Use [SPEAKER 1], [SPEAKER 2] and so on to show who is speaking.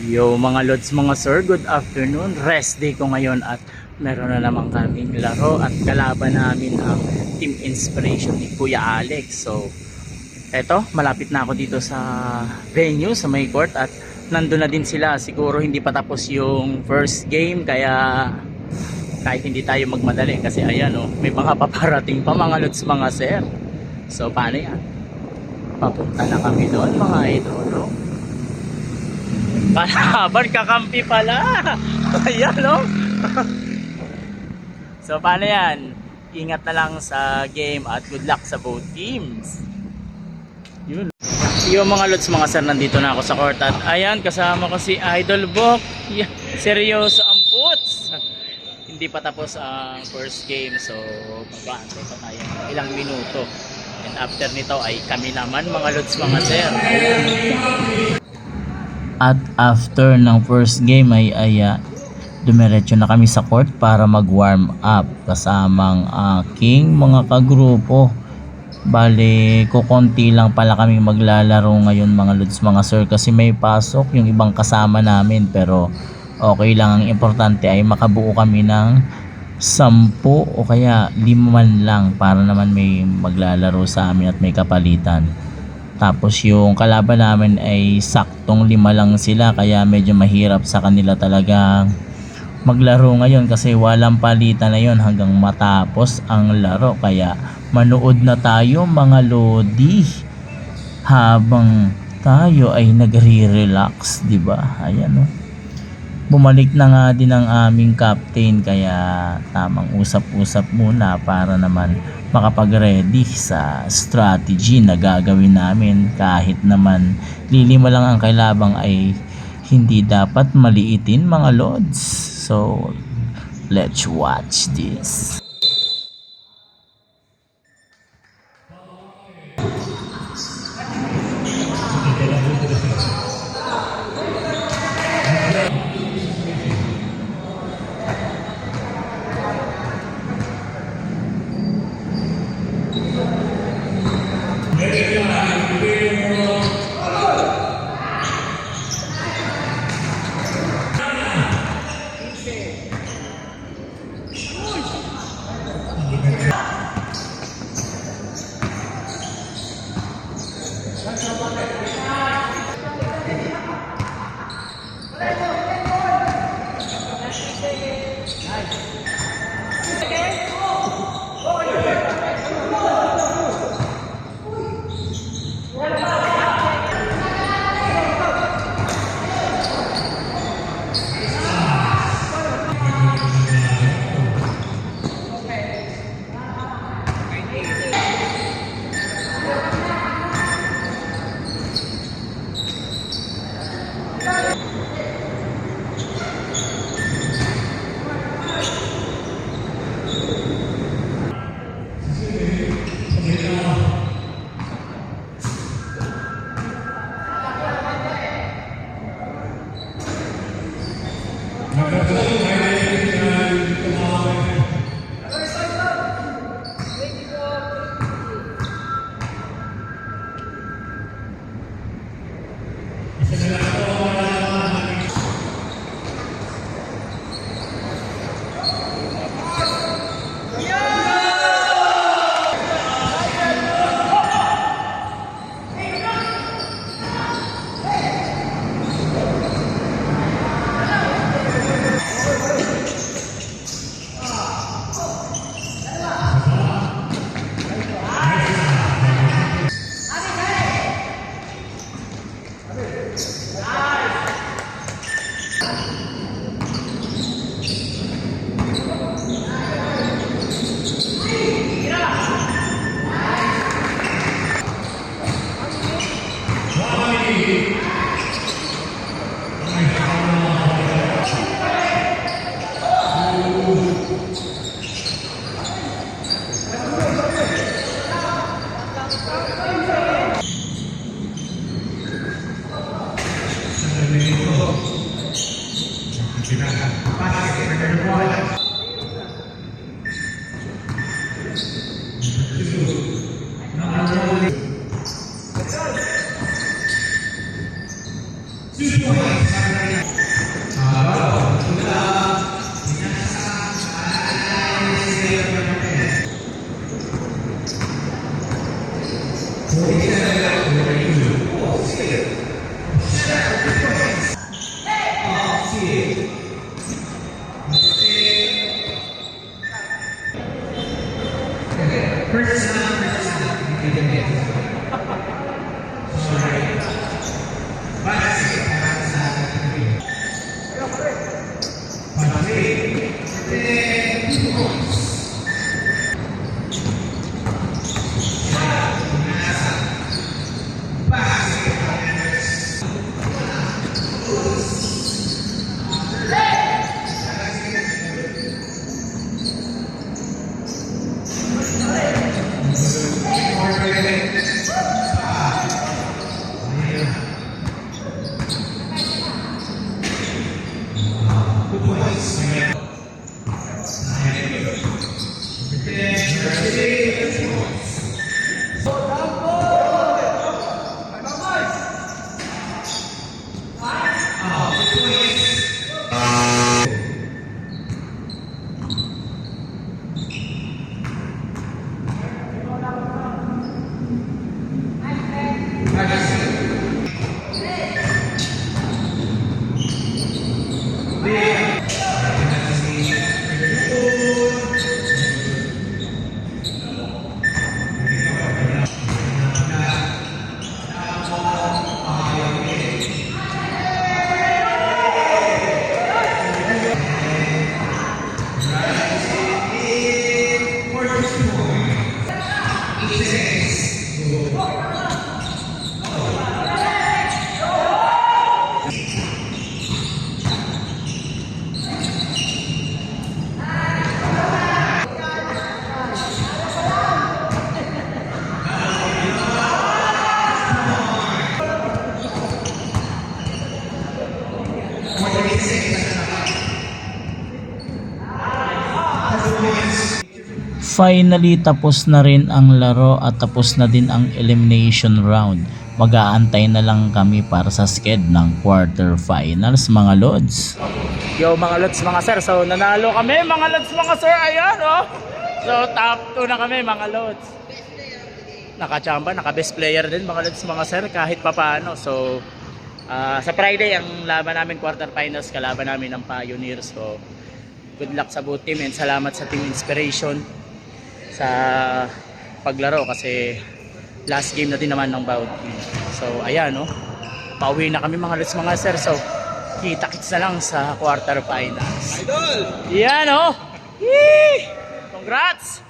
[SPEAKER 1] Yo mga lods, mga sir, good afternoon. Rest day ko ngayon at meron na naman kaming laro at kalaban namin ang Team Inspiration ni Kuya Alex. So, eto, malapit na ako dito sa venue, sa may court at nandun na din sila. Siguro hindi pa tapos yung first game kaya kahit hindi tayo magmadali kasi ayan oh, may mga paparating pa mga lods, mga sir. So, paano yan? Papunta na kami doon mga idol. Palaban, kakampi pala. Ayan no. So paano yan? Ingat na lang sa game at good luck sa both teams. Yun. Yung mga lods, mga sir, nandito na ako sa court at ayan, kasama ko si Idol Bok. Yeah, seryoso ang puts. Hindi pa tapos ang first game, so mag-aantay pa tayo ilang minuto. And after nito ay kami naman mga lods, mga sir. At after ng first game ay dumiretso na kami sa court para mag-warm up kasamang aking mga kagrupo. Bale, kukonti lang pala kami maglalaro ngayon mga lods, mga sir, kasi may pasok yung ibang kasama namin, pero okay lang. Ang importante ay makabuo kami ng 10 o kaya 5 man lang para naman may maglalaro sa amin at may kapalitan. Tapos yung kalaban namin ay saktong 5 lang sila, kaya medyo mahirap sa kanila talagang maglaro ngayon kasi walang palitan na yon hanggang matapos ang laro. Kaya manood na tayo mga lodi habang tayo ay nagre-relax, di ba? Ayan oh. Bumalik na nga din ang aming captain, kaya tamang usap-usap muna para naman makapag-ready sa strategy na gagawin namin. Kahit naman lilima lang ang kailabang ay hindi dapat maliitin mga lods. So let's watch this. finally tapos na rin ang laro at tapos na din ang elimination round. Mag-aantay na lang kami para sa sked ng quarterfinals mga lods. Yo mga lods mga sir, so nanalo kami mga lods mga sir, ayan oh. So top 2 na kami mga lods. Nakachamba, naka-best player din mga lods mga sir kahit papaano. So sa Friday ang laban namin quarterfinals, kalaban namin ng Pioneers. So good luck sa both team and salamat sa Team Inspiration sa paglaro kasi last game na din naman ng bawat team. So ayan no, pauwi na kami mga lods mga sir. So kita-kits na lang sa quarterfinals. Idol! Yan oh! Yee! Congrats!